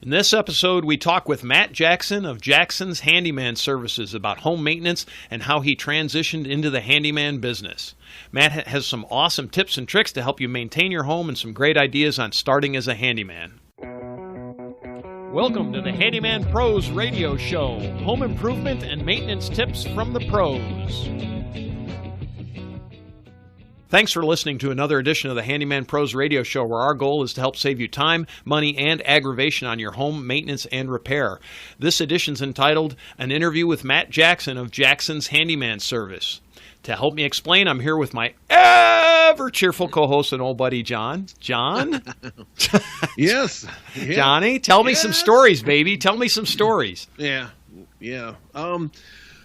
In this episode, we talk with Matt Jackson of Jackson's Handyman Services about home maintenance and how he transitioned into the handyman business. Matt has some awesome tips and tricks to help you maintain your home and some great ideas on starting as a handyman. Welcome to the Handyman Pros Radio Show, home improvement and maintenance tips from the pros. Thanks for listening to another edition of the Handyman Pros Radio Show, where our goal is to help save you time, money, and aggravation on your home maintenance and repair. This edition's entitled An Interview with Matt Jackson of Jackson's Handyman Service. To help me explain, I'm here with my ever-cheerful co-host and old buddy, John. John? Yes. Yeah. Johnny, tell me some stories, baby. Tell me some stories. Yeah.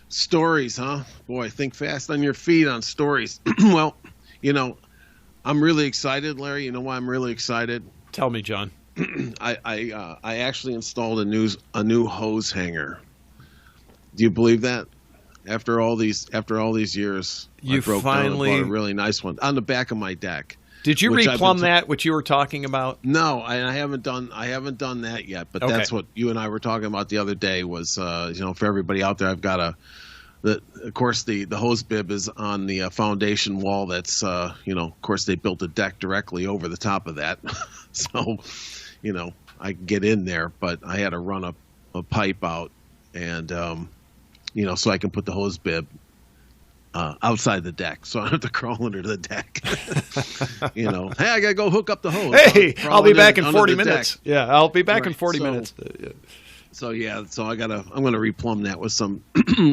Stories, huh? Boy, think fast on your feet on stories. Well, you know, I'm really excited, Larry. You know why I'm really excited? Tell me, John. I actually installed a new hose hanger. Do you believe that? After all these years, I broke down and bought a really nice one on the back of my deck. Did you replumb that? What you were talking about? No, I haven't done that yet. But okay. That's what you and I were talking about the other day. Was for everybody out there, I've got of course the hose bib is on the foundation wall. That's of course they built a deck directly over the top of that, so I can get in there. But I had to run a pipe out, and so I can put the hose bib outside the deck, so I don't have to crawl under the deck. Hey, I gotta go hook up the hose. Hey, I'll be back in 40 minutes. Deck. Yeah, I'll be back in 40 minutes. So I'm gonna replumb that with some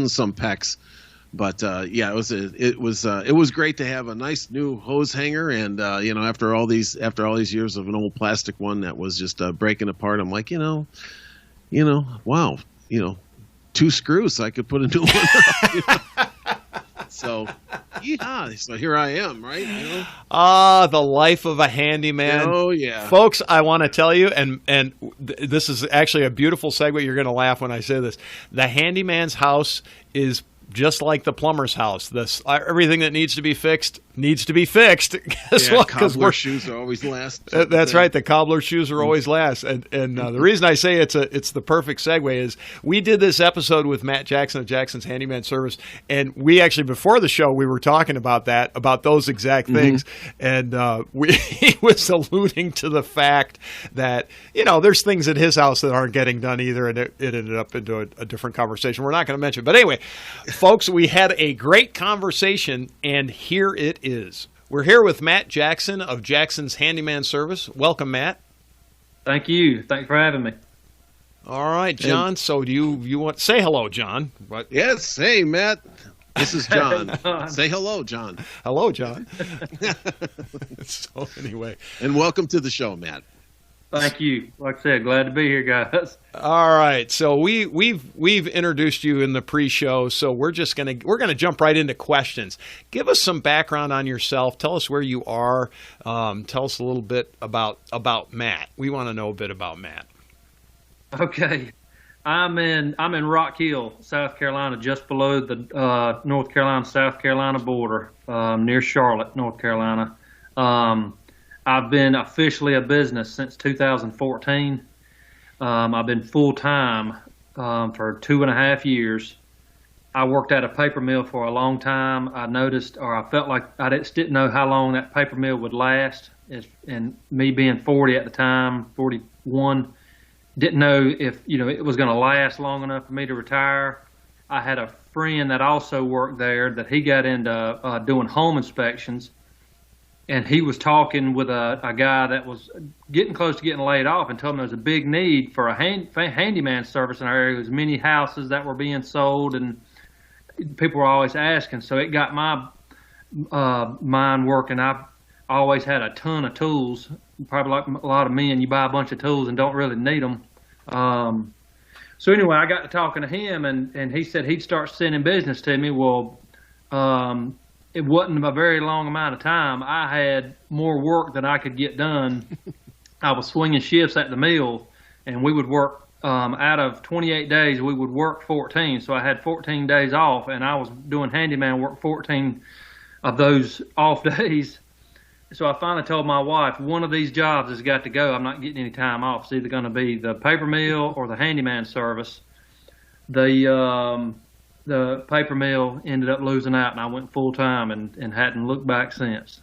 some PEX. But it was great to have a nice new hose hanger, and after all these years of an old plastic one that was just breaking apart, I'm like, wow, 2 screws, so I could put a new one up. So, yeah. So here I am, right? The life of a handyman. Oh yeah, folks. I want to tell you, and this is actually a beautiful segue. You're going to laugh when I say this. The handyman's house is just like the plumber's house. Everything that needs to be fixed needs to be fixed. Guess what? Cobbler shoes are always last. That's right. The cobbler shoes are always last. And the reason I say it's the perfect segue is we did this episode with Matt Jackson of Jackson's Handyman Service, and we actually before the show we were talking about those exact things, and he was alluding to the fact that there's things at his house that aren't getting done either, and it ended up into a different conversation we're not going to mention. But anyway, folks, we had a great conversation, and here it is. We're here with Matt Jackson of Jackson's Handyman Service. Welcome, Matt. Thank you. Thanks for having me. All right, John. So do you want say hello, John? What? Yes. Hey, Matt. This is John. Say hello, John. Hello, John. So anyway, and welcome to the show, Matt. Thank you. Like I said, glad to be here, guys. All right. So we've introduced you in the pre-show, so we're gonna jump right into questions. Give us some background on yourself. Tell us where you are. Tell us a little bit about Matt. We want to know a bit about Matt. Okay. I'm in Rock Hill, South Carolina, just below the North Carolina-South Carolina border, near Charlotte, North Carolina. I've been officially a business since 2014. I've been full-time for 2.5 years. I worked at a paper mill for a long time. I felt like I just didn't know how long that paper mill would last. And me being 40 at the time, 41, didn't know if it was going to last long enough for me to retire. I had a friend that also worked there that he got into doing home inspections. And he was talking with a guy that was getting close to getting laid off, and told him there was a big need for a handyman service in our area. There was many houses that were being sold, and people were always asking. So it got my mind working. I always had a ton of tools. Probably like a lot of men, you buy a bunch of tools and don't really need them. So anyway, I got to talking to him, and he said he'd start sending business to me. Well, it wasn't a very long amount of time. I had more work than I could get done. I was swinging shifts at the mill, and we would work out of 28 days, we would work 14. So I had 14 days off, and I was doing handyman work 14 of those off days. so I finally told my wife, one of these jobs has got to go. I'm not getting any time off. It's either going to be the paper mill or the handyman service. The paper mill ended up losing out, and I went full time and hadn't looked back since.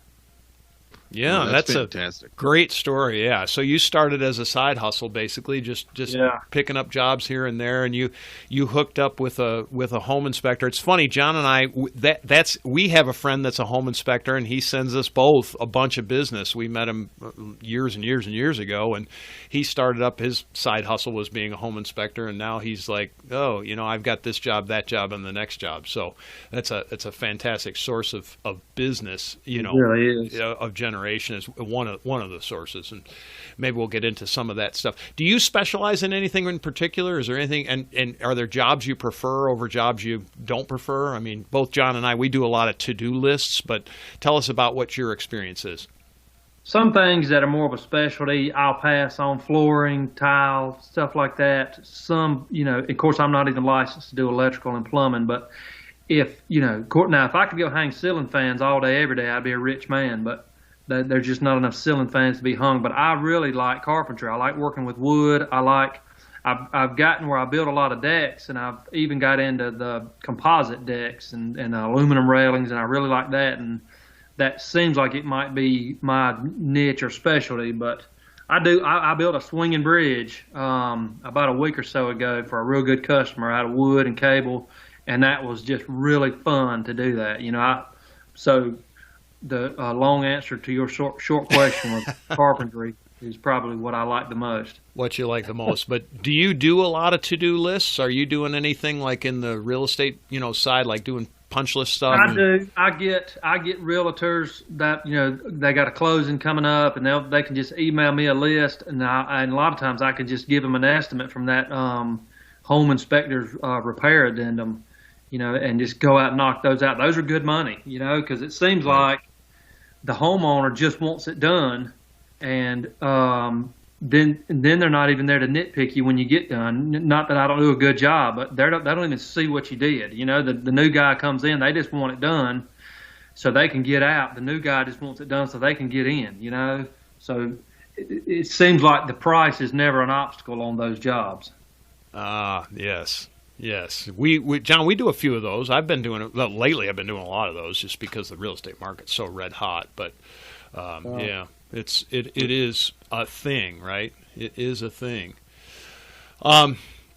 Yeah, Oh, that's fantastic. a great story. Yeah, so you started as a side hustle, basically, just Yeah. picking up jobs here and there, and you hooked up with a home inspector. It's funny, John and I we have a friend that's a home inspector, and he sends us both a bunch of business. We met him years and years and years ago, and he started up his side hustle was being a home inspector, and now he's like, oh, I've got this job, that job, and the next job. So it's a fantastic source of business, It really is. of generation is one of the sources, and maybe we'll get into some of that stuff. Do you specialize in anything in particular? Is there anything, and are there jobs you prefer over jobs you don't prefer? I mean, both John and I, we do a lot of to-do lists, but tell us about what your experience is. Some things that are more of a specialty, I'll pass on: flooring, tile, stuff like that. Some, of course, I'm not even licensed to do electrical and plumbing, but if I could go hang ceiling fans all day, every day, I'd be a rich man, but there's just not enough ceiling fans to be hung. But I really like carpentry. I like working with wood. I've gotten where I build a lot of decks, and I've even got into the composite decks and aluminum railings, and I really like that. And that seems like it might be my niche or specialty. But I built a swinging bridge about a week or so ago for a real good customer out of wood and cable, and that was just really fun to do that. So the long answer to your short question was carpentry is probably what I like the most. What you like the most. But do you do a lot of to-do lists? Are you doing anything like in the real estate, side, like doing punch list stuff? I do. I get realtors that they got a closing coming up, and they can just email me a list, and a lot of times I can just give them an estimate from that home inspector's repair addendum, and just go out and knock those out. Those are good money, because it seems like the homeowner just wants it done, and then they're not even there to nitpick you when you get done. Not that I don't do a good job, but they don't even see what you did. The new guy comes in, they just want it done so they can get out. The new guy just wants it done so they can get in. So it seems like the price is never an obstacle on those jobs. Yes. Yes, we John, we do a few of those. I've been doing it lately. I've been doing a lot of those just because the real estate market's so red hot. But yeah, it is a thing, right? It is a thing.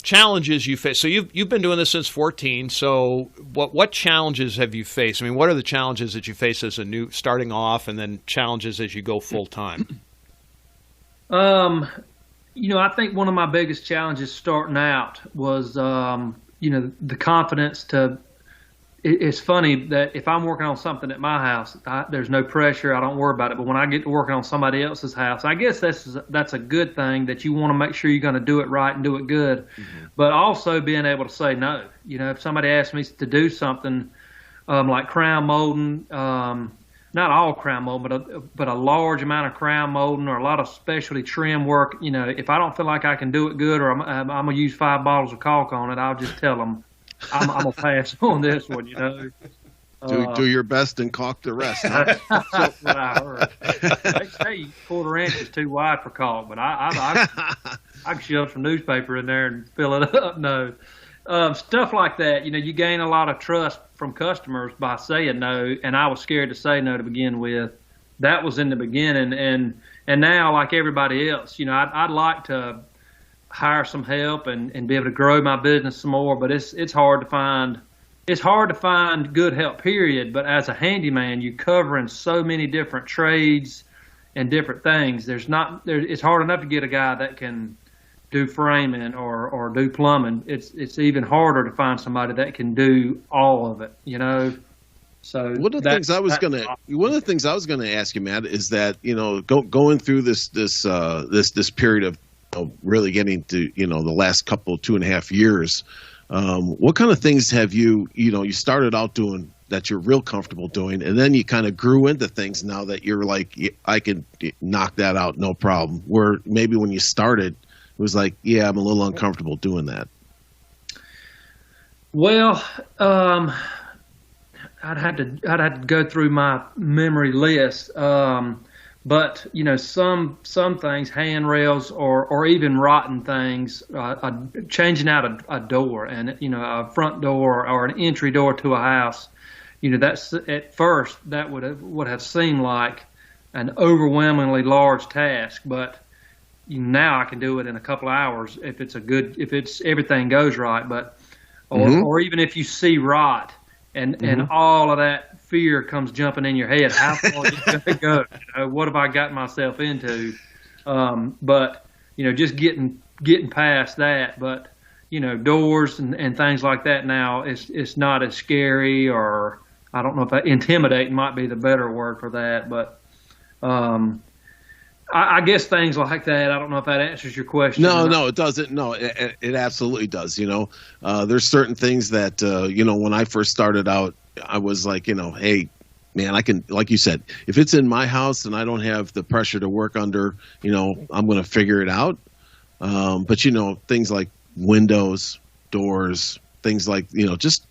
Challenges you face. So you've been doing this since 14. So what challenges have you faced? I mean, what are the challenges that you face as starting off, and then challenges as you go full time? I think one of my biggest challenges starting out was, the confidence to. It's funny that if I'm working on something at my house, there's no pressure. I don't worry about it. But when I get to working on somebody else's house, I guess that's a good thing, that you want to make sure you're going to do it right and do it good. Mm-hmm. But also being able to say no. If somebody asks me to do something like crown molding, not all crown molding, but a large amount of crown molding or a lot of specialty trim work, if I don't feel like I can do it good, or I'm going to use 5 bottles of caulk on it, I'll just tell them, I'm going to pass on this one, Do your best and caulk the rest. Huh? That's what I heard. They say 1/4 inch is too wide for caulk, but I can shove some newspaper in there and fill it up. No. Stuff like that, you gain a lot of trust from customers by saying no, and I was scared to say no to begin with. That was in the beginning, and now, like everybody else, I'd like to hire some help and be able to grow my business some more, but it's hard to find. It's hard to find good help, period. But as a handyman, you're covering so many different trades and different things. It's hard enough to get a guy that can do framing or do plumbing. It's even harder to find somebody that can do all of it, So one of the things I was gonna ask you, Matt, is that going through this period of really getting to the last couple 2.5 years, what kind of things have you started out doing that you're real comfortable doing, and then you kind of grew into things now that you're like, I can knock that out no problem, where maybe when you started it was like, yeah, I'm a little uncomfortable doing that? Well, I'd have to go through my memory list. But some things, handrails or even rotten things, changing out a door and a front door or an entry door to a house. That's at first that would have seemed like an overwhelmingly large task, but now I can do it in a couple of hours if it's everything goes right. But or even if you see rot and all of that fear comes jumping in your head, how far is it going to go? What have I gotten myself into? But just getting past that. But doors and things like that now, it's not as scary, or I don't know if intimidating might be the better word for that. But I guess things like that. I don't know if that answers your question. No, it doesn't. No, it absolutely does. There's certain things that when I first started out, I was like, hey, man, I can, like you said, if it's in my house and I don't have the pressure to work under, I'm going to figure it out. But things like windows, doors, things like just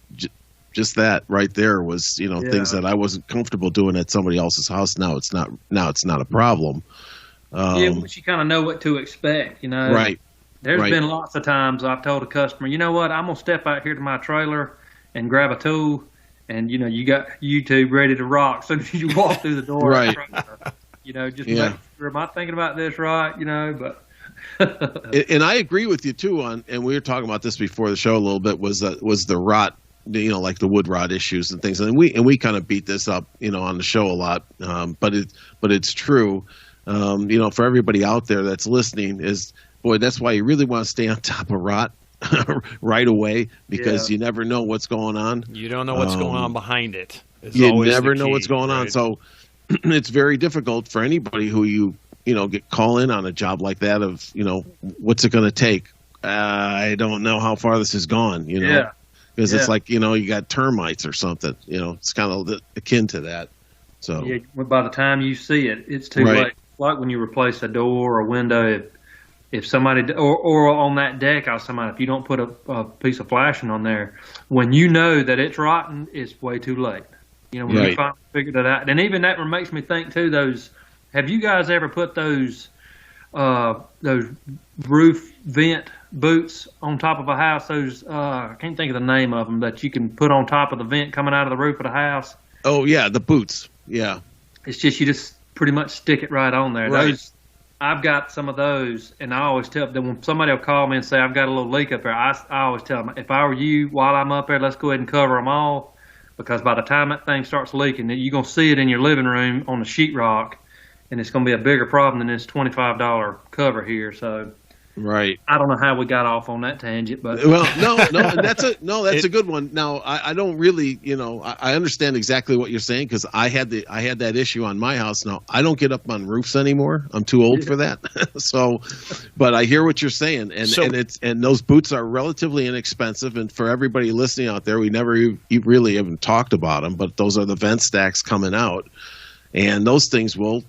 that right there was things that I wasn't comfortable doing at somebody else's house. Now it's not a problem. But you kind of know what to expect, Right. There's been lots of times I've told a customer, you know what, I'm going to step out here to my trailer and grab a tool, and, you got YouTube ready to rock. So you walk through the door. Right. Just make sure, am I thinking about this right, but. And I agree with you, too, and we were talking about this before the show a little bit, was the rot, like the wood rot issues and things. And we kind of beat this up, on the show a lot. But it's true. For everybody out there that's listening that's why you really want to stay on top of rot right away, because you never know what's going on. You don't know what's going on behind it. You never know what's going on. So it's very difficult for anybody who call in on a job like that of, what's it going to take? I don't know how far this has gone, because it's like, you got termites or something, it's kind of akin to that. So by the time you see it, it's too late. Like when you replace a door or a window, if somebody or on that deck, I was talking about, if you don't put a piece of flashing on there, when you know that it's rotten, it's way too late. When you finally figured it out, and even that makes me think too. Have you guys ever put those roof vent boots on top of a house? Those I can't think of the name of them that you can put on top of the vent coming out of the roof of the house. Oh yeah, the boots. Yeah, it's just you just pretty much stick it right on there. Right. I've got some of those, and I always tell them when somebody will call me and say I've got a little leak up there. I always tell them, if I were you, while I'm up there, let's go ahead and cover them all, because by the time that thing starts leaking, you're gonna see it in your living room on the sheetrock, and it's gonna be a bigger problem than this $25 cover here. So. Right. I don't know how we got off on that tangent, but no, and that's a good one. Now I don't really, I understand exactly what you're saying, because I had that issue on my house. Now I don't get up on roofs anymore. I'm too old for that. So, but I hear what you're saying, and those boots are relatively inexpensive. And for everybody listening out there, we never really even talked about them, but those are the vent stacks coming out, and those things will,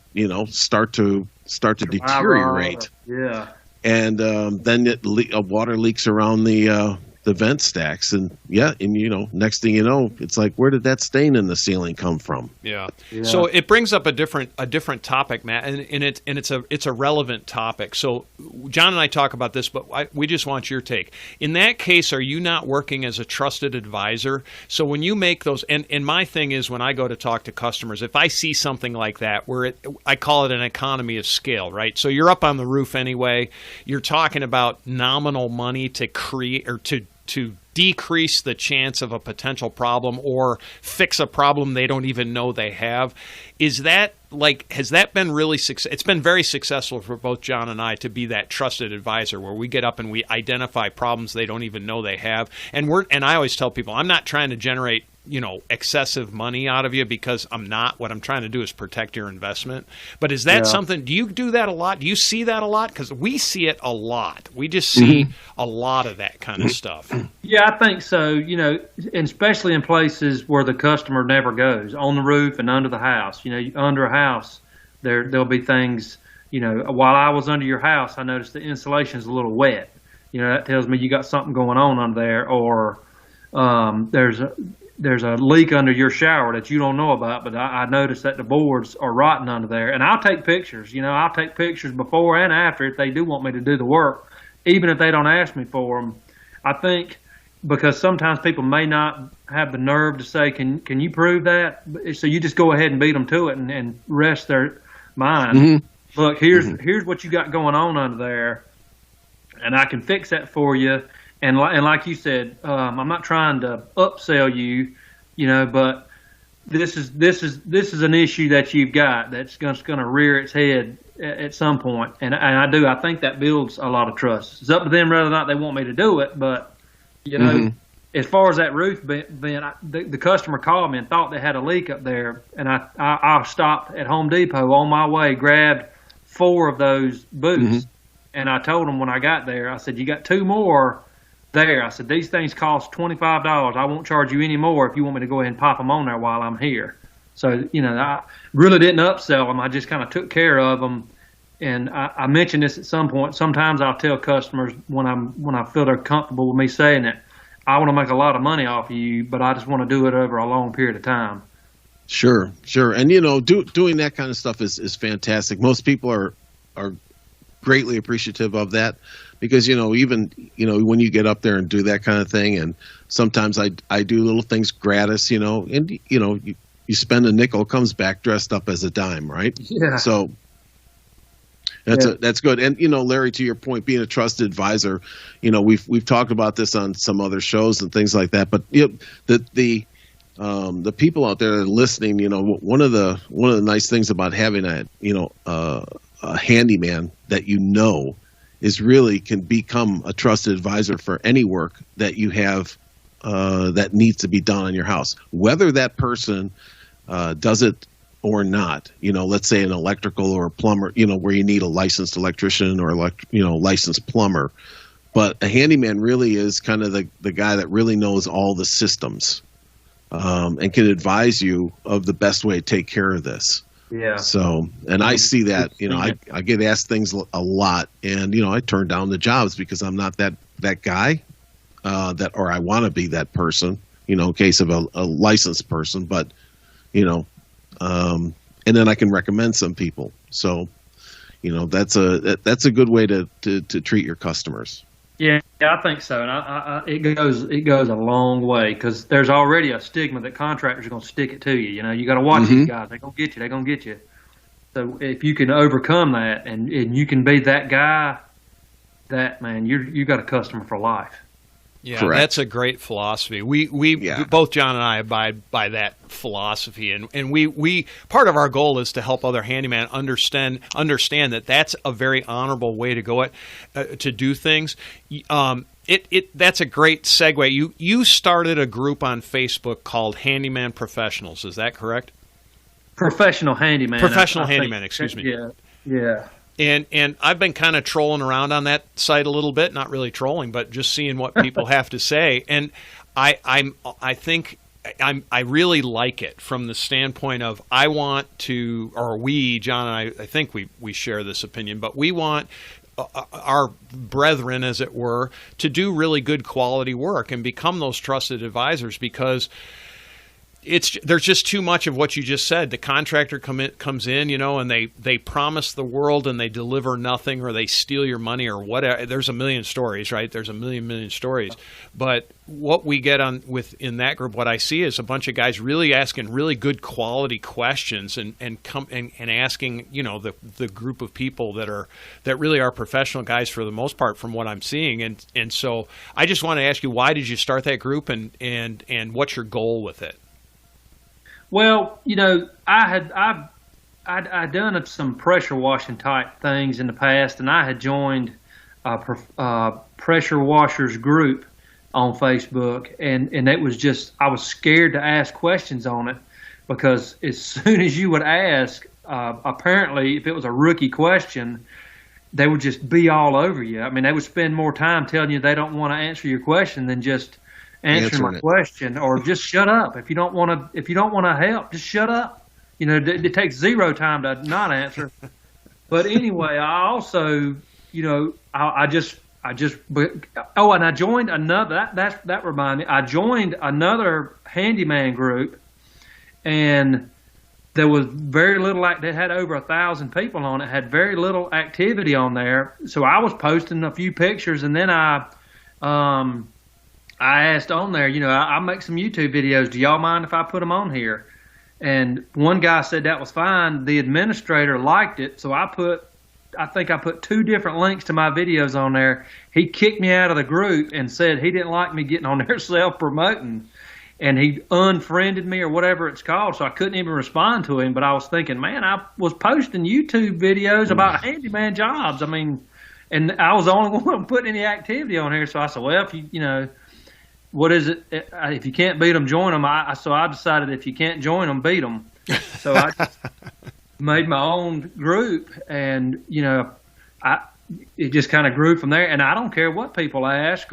start to deteriorate. Yeah. And then water leaks around the vent stacks, and next thing you know, it's like, where did that stain in the ceiling come from? Yeah. So it brings up a different topic, Matt, and it's a relevant topic. So John and I talk about this, but we just want your take. In that case, are you not working as a trusted advisor? So when you make those, and my thing is, when I go to talk to customers, if I see something like that, I call it an economy of scale, right? So you're up on the roof anyway. You're talking about nominal money to create or to decrease the chance of a potential problem or fix a problem they don't even know they have. Is that has that been really successful? It's been very successful for both John and I to be that trusted advisor where we get up and we identify problems they don't even know they have. And I always tell people, I'm not trying to generate excessive money out of you, because I'm not. What I'm trying to do is protect your investment. But is that something, do you do that a lot? Do you see that a lot? Because we see it a lot. We just see a lot of that kind of stuff. Yeah, I think so. And especially in places where the customer never goes, on the roof and under the house. Under a house, there'll be things, while I was under your house, I noticed the insulation's a little wet. That tells me you got something going on under there, or there's a leak under your shower that you don't know about, but I noticed that the boards are rotten under there. And I'll take pictures. I'll take pictures before and after if they do want me to do the work, even if they don't ask me for them. I think because sometimes people may not have the nerve to say, can you prove that? So you just go ahead and beat them to it and rest their mind. Mm-hmm. Look, here's what you got going on under there, and I can fix that for you. And like you said, I'm not trying to upsell you, but this is an issue that you've got that's going to rear its head at some point. And I think that builds a lot of trust. It's up to them whether or not they want me to do it, but as far as that roof vent, the customer called me and thought they had a leak up there, and I stopped at Home Depot on my way, grabbed 4 of those boots, and I told them when I got there, I said, you got 2 more there. I said, these things cost $25. I won't charge you any more if you want me to go ahead and pop them on there while I'm here. So, I really didn't upsell them. I just kind of took care of them. And I mentioned this at some point. Sometimes I'll tell customers when I feel they're comfortable with me saying it, I want to make a lot of money off of you, but I just want to do it over a long period of time. Sure. And doing that kind of stuff is fantastic. Most people are greatly appreciative of that because even when you get up there and do that kind of thing, and sometimes I do little things gratis, and you spend a nickel, comes back dressed up as a dime, right? Yeah. So that's good. And Larry, to your point, being a trusted advisor, we've talked about this on some other shows and things like that. But the people out there that are listening, one of the nice things about having a handyman that is really can become a trusted advisor for any work that you have that needs to be done on your house, whether that person does it or not. Let's say an electrical or a plumber, where you need a licensed electrician or licensed plumber. But a handyman really is kind of the guy that really knows all the systems and can advise you of the best way to take care of this. Yeah. So, and I see that, I get asked things a lot, and I turn down the jobs because I'm not that guy, or I want to be that person, in case of a licensed person, but, and then I can recommend some people. So, that's a good way to treat your customers. Yeah, I think so, and it goes a long way because there's already a stigma that contractors are going to stick it to you. You got to watch these guys; they're going to get you. So if you can overcome that, and you can be that guy, you got a customer for life. Yeah, Correct. That's a great philosophy. We both John and I abide by that philosophy, and we part of our goal is to help other handyman understand that that's a very honorable way to go to do things. That's a great segue. You started a group on Facebook called Handyman Professionals. Is that correct? Professional handyman. Handyman. Excuse me. Yeah. And I've been kind of trolling around on that site a little bit, not really trolling, but just seeing what people have to say. And I really like it from the standpoint of I want to, or we, John and I think we share this opinion, but we want our brethren, as it were, to do really good quality work and become those trusted advisors because there's just too much of what you just said. The contractor comes in, and they promise the world and they deliver nothing, or they steal your money, or whatever. There's a million stories, right? There's a million stories. But what we get in that group, what I see is a bunch of guys really asking really good quality questions and asking, the group of people that really are professional guys for the most part, from what I'm seeing. And so I just want to ask you, why did you start that group, and what's your goal with it? Well, I'd done some pressure washing type things in the past, and I had joined a pressure washers group on Facebook, and it was just, I was scared to ask questions on it because as soon as you would ask, apparently if it was a rookie question, they would just be all over you. I mean, they would spend more time telling you they don't want to answer your question than just answer my question, or just shut up. If you don't want to help, just shut up. It takes zero time to not answer. But anyway, I also, I just and I joined another. That reminded me. I joined another handyman group, and there was very little. They had over 1,000 people on it. Had very little activity on there. So I was posting a few pictures, and then I asked on there. I make some YouTube videos. Do y'all mind if I put them on here? And one guy said that was fine. The administrator liked it, so I think I put 2 different links to my videos on there. He kicked me out of the group and said he didn't like me getting on there self-promoting. And he unfriended me or whatever it's called, so I couldn't even respond to him. But I was thinking, man, I was posting YouTube videos about handyman jobs. I mean, and I was the only one putting any activity on here. So I said, well, if what is it? If you can't beat them, join them. So I decided if you can't join them, beat them. So I just made my own group, and it just kind of grew from there. And I don't care what people ask,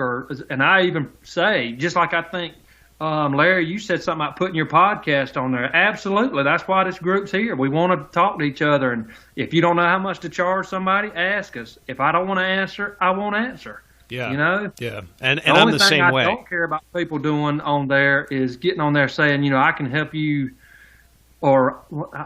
and I even say, just like I think, Larry, you said something about putting your podcast on there. Absolutely, that's why this group's here. We want to talk to each other, and if you don't know how much to charge somebody, ask us. If I don't want to answer, I won't answer. Yeah. Yeah. And the I'm the same way. The only thing I don't care about people doing on there is getting on there saying, I can help you, or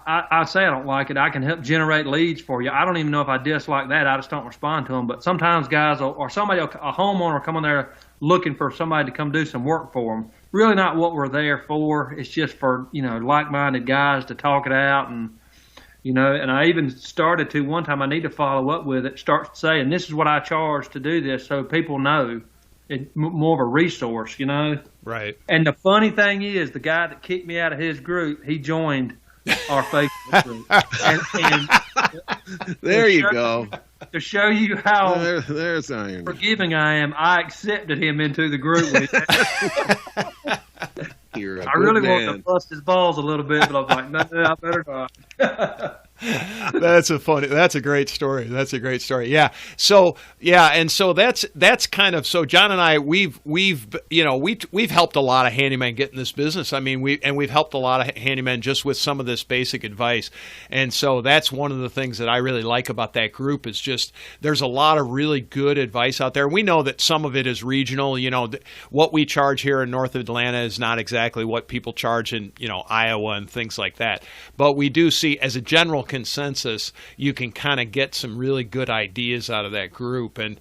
I say I don't like it. I can help generate leads for you. I don't even know if I dislike that. I just don't respond to them. But sometimes guys or somebody, a homeowner will come on there looking for somebody to come do some work for them. Really not what we're there for. It's just for, like-minded guys to talk it out. And I even started to, one time I need to follow up with it, start saying, this is what I charge to do this, so people know. It's more of a resource, Right. And the funny thing is, the guy that kicked me out of his group, he joined our Facebook group. And there you go. To show you how there's forgiving I am, I accepted him into the group. I really want to bust his balls a little bit, but I was like, no, I better not. That's a great story. That's a great story. Yeah. So that's kind of, so John and I, we've helped a lot of handymen get in this business. I mean, we've helped a lot of handymen just with some of this basic advice. And so that's one of the things that I really like about that group is just, there's a lot of really good advice out there. We know that some of it is regional. What we charge here in North Atlanta is not exactly what people charge in, Iowa and things like that. But we do see, as a general consensus, you can kind of get some really good ideas out of that group, and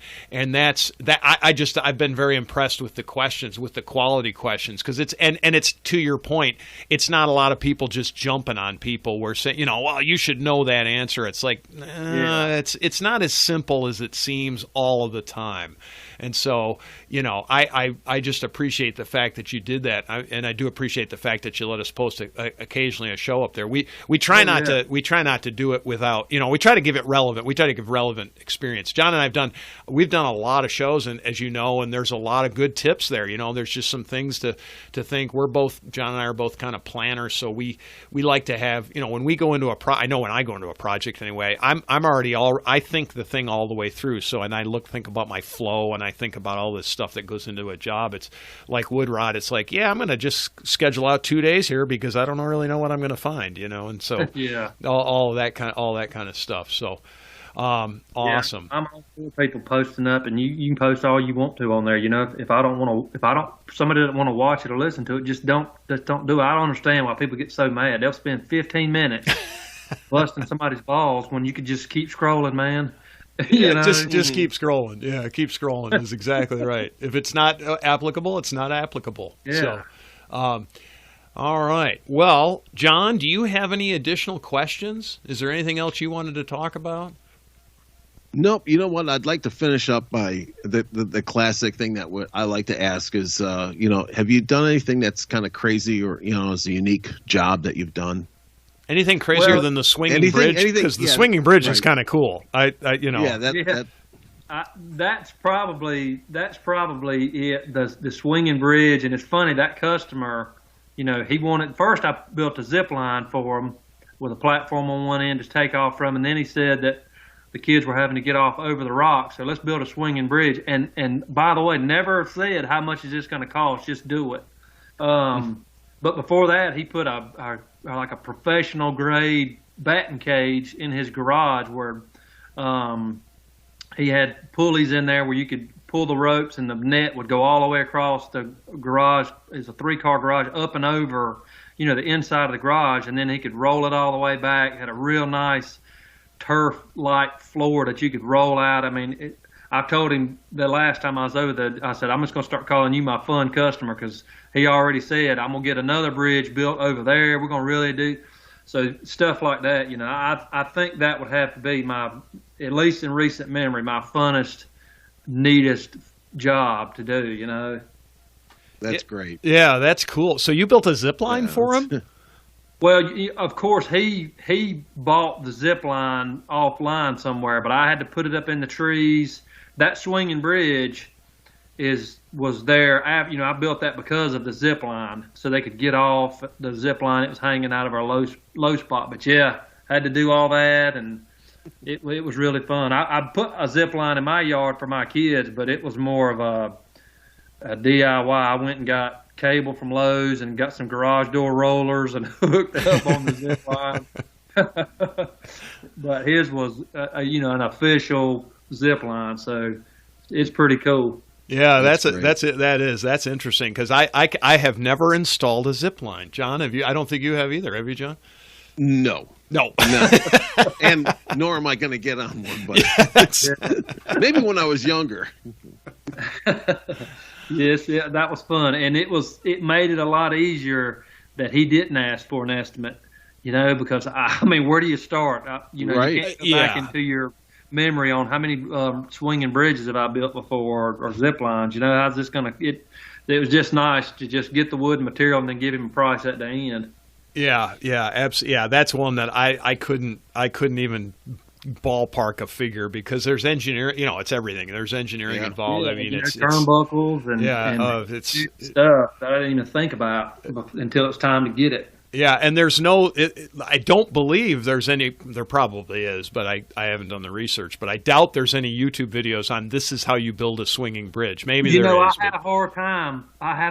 that's that. I've been very impressed with the questions, with the quality questions, because it's and it's to your point, it's not a lot of people just jumping on people. We're saying, well, you should know that answer. It's like it's not as simple as it seems all of the time. And so, I just appreciate the fact that you did that, and I do appreciate the fact that you let us post occasionally a show up there. We try not to do it without, we try to give it relevant. We try to give relevant experience. John and we've done a lot of shows, and as you know, and there's a lot of good tips there. There's just some things to think. John and I are both kind of planners, so we like to have, when we go into I know when I go into a project anyway, I think the thing all the way through. So, and I think about my flow, and I think about all this stuff that goes into a job. It's like wood rot. It's like, I'm going to just schedule out 2 days here because I don't really know what I'm going to find, and so all that kind of stuff. So awesome. I'm all for people posting up, and you can post all you want to on there. If somebody doesn't want to watch it or listen to it, just don't do it. I don't understand why people get so mad. They'll spend 15 minutes busting somebody's balls when you could just keep scrolling, man. Just keep scrolling. Yeah, keep scrolling is exactly right. If it's not applicable, it's not applicable. Yeah. So, all right. Well, John, do you have any additional questions? Is there anything else you wanted to talk about? Nope. You know what? I'd like to finish up by the classic thing that I like to ask is, have you done anything that's kind of crazy or, is a unique job that you've done? Anything crazier than the swinging bridge? Because the swinging bridge is kind of cool. That's probably it. The swinging bridge, and it's funny, that customer, he wanted, first I built a zip line for him with a platform on one end to take off from, and then he said that the kids were having to get off over the rocks, so let's build a swinging bridge. And by the way, never said how much is this going to cost, just do it. But before that, he put a professional grade batting cage in his garage where he had pulleys in there where you could pull the ropes and the net would go all the way across the garage. It's a 3-car garage up and over, the inside of the garage, and then he could roll it all the way back. Had a real nice turf-like floor that you could roll out. I mean, I told him the last time I was over there, I said, I'm just going to start calling you my fun customer, because he already said, I'm going to get another bridge built over there. We're going to really do. So stuff like that, I think that would have to be at least in recent memory, my funnest, neatest job to do, That's great. Yeah, that's cool. So you built a zip line for him? Well, of course, he bought the zip line offline somewhere, but I had to put it up in the trees. That swinging bridge was there. I built that because of the zip line, so they could get off the zip line. It was hanging out of our low spot. But yeah, had to do all that, and it was really fun. I put a zip line in my yard for my kids, but it was more of a DIY. I went and got cable from Lowe's and got some garage door rollers and hooked up on the zip line. But his was, an official zip line, so it's pretty cool. Yeah, that's interesting, because I have never installed a zip line. John, have you? I don't think you have either. Have you, John? No. And nor am I going to get on one, but maybe when I was younger. Yes, yeah, that was fun, and it made it a lot easier that he didn't ask for an estimate, because where do you start? Right. You can't go back into your memory on how many swinging bridges have I built before, or zip lines. How's this gonna? It was just nice to just get the wood and material and then give him a price at the end. Yeah, absolutely. Yeah, that's one that I couldn't even ballpark a figure, because there's engineering. It's everything. There's engineering involved. Yeah, I mean, it's turnbuckles and it's stuff that I didn't even think about until it's time to get it. Yeah, and there's I don't believe there's any, there probably is, but I haven't done the research, but I doubt there's any YouTube videos on this is how you build a swinging bridge. Maybe there is. I had a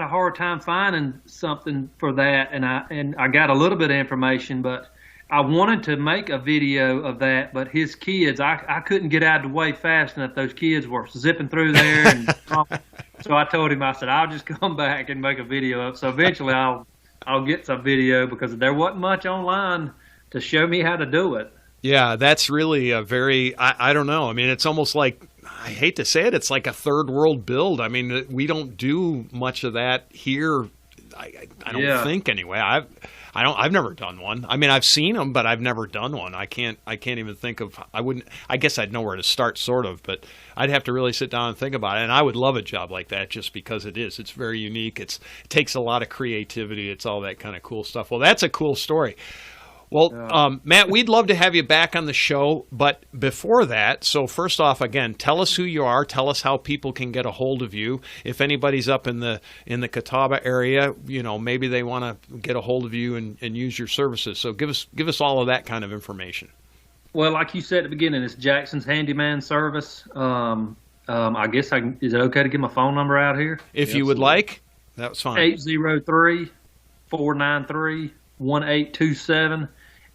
hard time finding something for that, and I got a little bit of information, but I wanted to make a video of that, but his kids, I couldn't get out of the way fast enough. Those kids were zipping through there, and so I told him, I said, I'll just come back and make a video of it. So eventually I'll get some video, because there wasn't much online to show me how to do it. Yeah, that's really a very, I don't know. I mean, it's almost like, I hate to say it, it's like a third world build. I mean, we don't do much of that here. I don't think anyway. I've never done one. I mean, I've seen them, but I've never done one. I can't even think of, I guess I'd know where to start, sort of, but I'd have to really sit down and think about it. And I would love a job like that, just because it's very unique. It takes a lot of creativity. It's all that kind of cool stuff. Well, that's a cool story. Well, Matt, we'd love to have you back on the show, but before that, so first off, again, tell us who you are. Tell us how people can get a hold of you. If anybody's up in the Catawba area, maybe they want to get a hold of you and use your services. So give us all of that kind of information. Well, like you said at the beginning, it's Jackson's Handyman service. I guess is it okay to get my phone number out here? If you would like, that's fine. 803-493-1827.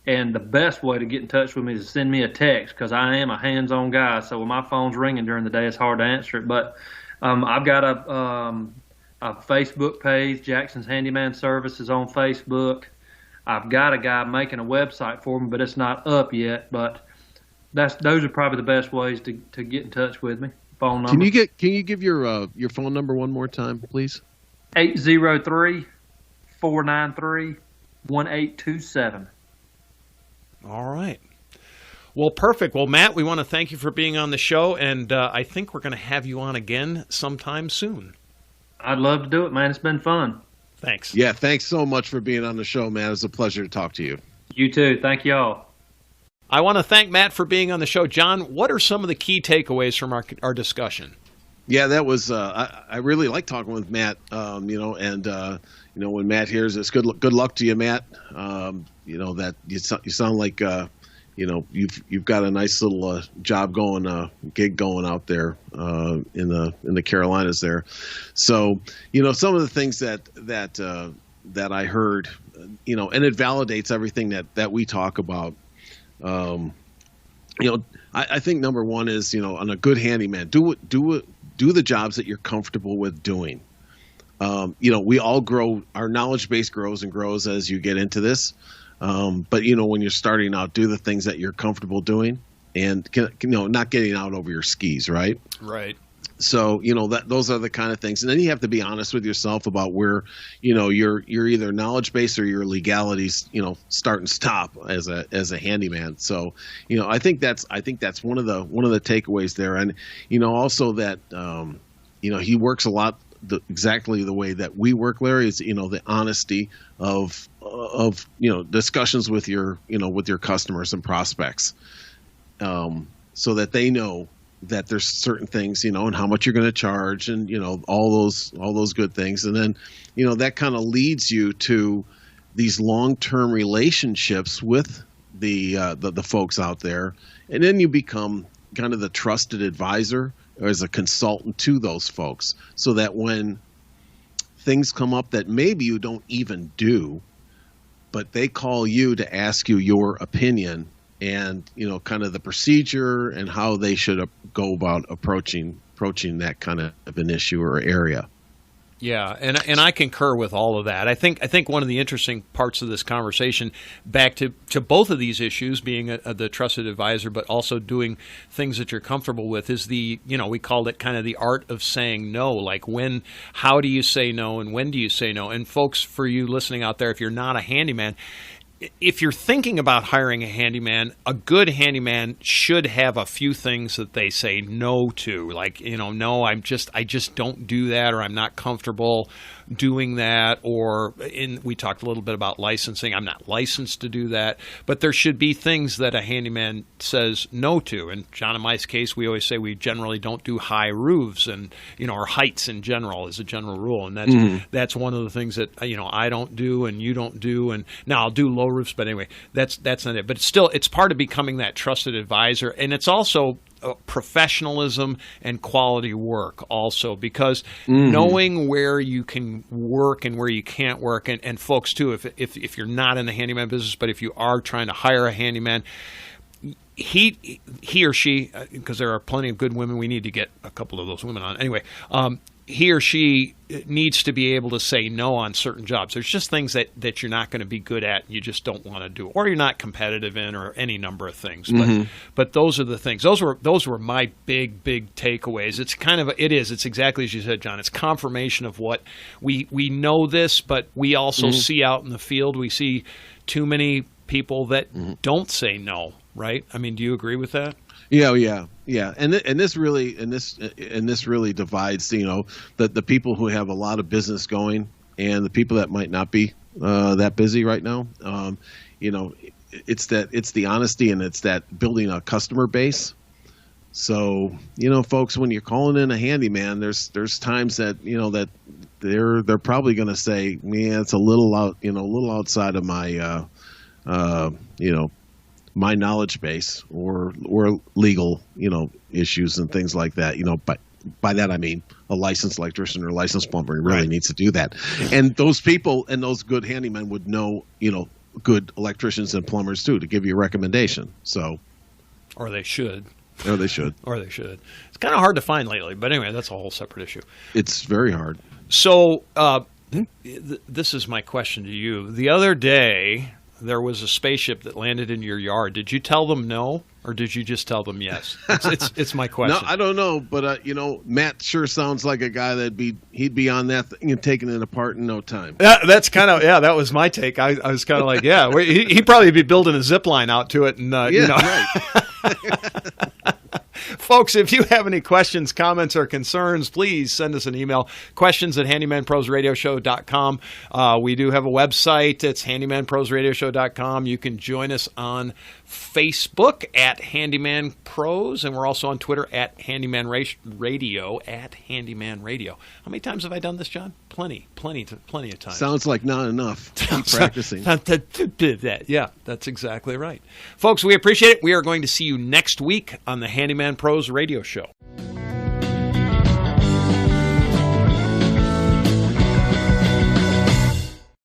And the best way to get in touch with me is to send me a text, because I am a hands-on guy. So when my phone's ringing during the day, it's hard to answer it. But I've got a Facebook page, Jackson's Handyman Services on Facebook. I've got a guy making a website for me, but it's not up yet. But those are probably the best ways to get in touch with me. Phone number. Can you give your phone number one more time, please? 803-493-1827. All right. Well, perfect. Well, Matt, we want to thank you for being on the show, and I think we're going to have you on again sometime soon. I'd love to do it, man. It's been fun. Thanks. Yeah, thanks so much for being on the show, man. It was a pleasure to talk to you. You too. Thank y'all. I want to thank Matt for being on the show. John, what are some of the key takeaways from our discussion? Yeah, that was I really like talking with Matt, and when Matt hears this, good luck to you, Matt. That you sound like you've got a nice little job going, gig going out there in the Carolinas there. So some of the things that I heard, and it validates everything that we talk about. I think number one is, on a good handyman, do the jobs that you're comfortable with doing. We all grow, our knowledge base grows and grows as you get into this. But when you're starting out, do the things that you're comfortable doing, and not getting out over your skis, right? Right. So those are the kind of things, and then you have to be honest with yourself about where your either knowledge base or your legalities start and stop as a handyman. So I think that's one of the takeaways there, and also that he works a lot exactly the way that we work, Larry. Is the honesty of discussions with your customers and prospects, so that they know that there's certain things, and how much you're going to charge, and all those good things, and then that kind of leads you to these long-term relationships with the folks out there, and then you become kind of the trusted advisor or as a consultant to those folks, so that when things come up that maybe you don't even do, but they call you to ask you your opinion, and kind of the procedure and how they should go about approaching that kind of an issue or area. Yeah, and I concur with all of that. I think one of the interesting parts of this conversation, back to both of these issues, being the trusted advisor, but also doing things that you're comfortable with, is we called it kind of the art of saying no. Like how do you say no, and when do you say no? And folks, for you listening out there, if you're not a handyman, if you're thinking about hiring a handyman, a good handyman should have a few things that they say no to. Like, no, I just don't do that, or I'm not comfortable doing that, or we talked a little bit about licensing. I'm not licensed to do that, but there should be things that a handyman says no to. And John and Mike's case, we always say we generally don't do high roofs, and or heights in general is a general rule, and that's one of the things that I don't do and you don't do. And now I'll do low roofs, but anyway, that's not it. But it's part of becoming that trusted advisor, and it's also professionalism and quality work also, because knowing where you can work and where you can't work, and folks too, if you're not in the handyman business, but if you are trying to hire a handyman, he or she, because there are plenty of good women, we need to get a couple of those women on anyway, he or she needs to be able to say no on certain jobs. There's just things that you're not going to be good at, and you just don't want to do, or you're not competitive in, or any number of things. But those are the things. Those were my big takeaways. It's exactly as you said, John. It's confirmation of what we know this, but we also see out in the field. We see too many people that don't say no. Right? I mean, do you agree with that? Yeah. And this really divides, the people who have a lot of business going and the people that might not be that busy right now. It's the honesty, and it's that building a customer base. So, folks, when you're calling in a handyman, there's times that that they're probably going to say, "Man, it's a little outside of my my knowledge base or legal, issues and things like that. But by that I mean a licensed electrician or licensed plumber really needs to do that. And those people and those good handymen would know, good electricians and plumbers too, to give you a recommendation. So, or they should. It's kind of hard to find lately, but anyway, that's a whole separate issue. It's very hard. So, this is my question to you. The other day, there was a spaceship that landed in your yard. Did you tell them no, or did you just tell them yes? It's my question. No, I don't know, but Matt sure sounds like a guy he'd be on that thing and taking it apart in no time. That's kind of that was my take. I was kind of like, he'd probably be building a zip line out to it, and right. Folks, if you have any questions, comments, or concerns, please send us an email, questions@handymanprosradioshow.com. We do have a website. It's handymanprosradioshow.com. You can join us on Facebook at Handyman Pros, and we're also on Twitter at Handyman Radio, at Handyman Radio. How many times have I done this, John? Plenty of times. Sounds like not enough. Keep practicing. Yeah, that's exactly right. Folks, we appreciate it. We are going to see you next week on the Handyman Pros Radio Show.